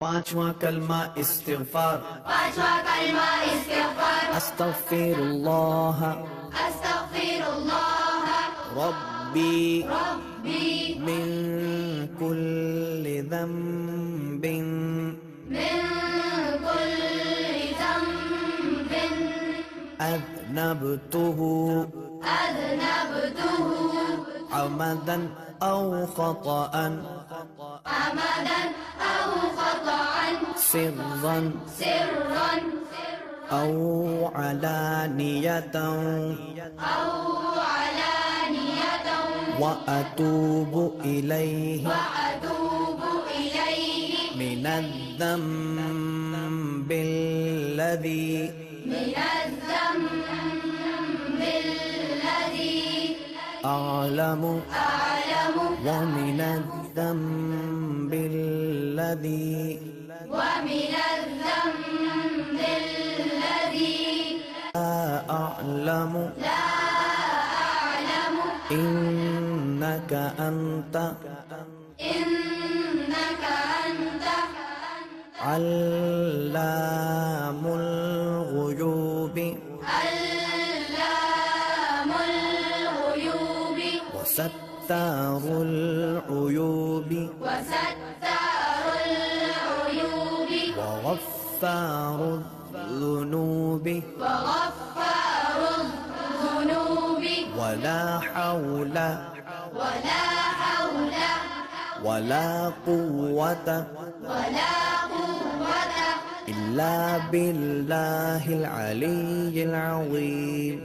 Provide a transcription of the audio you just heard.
पांचवा कलमा इस्तिग़फ़ार। अस्तग़फ़िरुल्लाह रब्बी मिन कुल्लि ज़ंबिन अज़नबतुहु अमदन औ ख़तअन सिर्रन औ अलानियतन व अतूबु इलैहि मिनज़्ज़म्बिल्लज़ी अअलमु व मिनज़्ज़म्बिल्लज़ी ला अअलमु इन्नक अन्त अल्लामुल ग़ुयूबि वसत्तारुल उयूबि वग़फ़्फ़ारुज़ ज़ुनूबि वला हौल वला क़ुव्वत इल्ला बिल्लाहिल अलिय्यिल अज़ीम।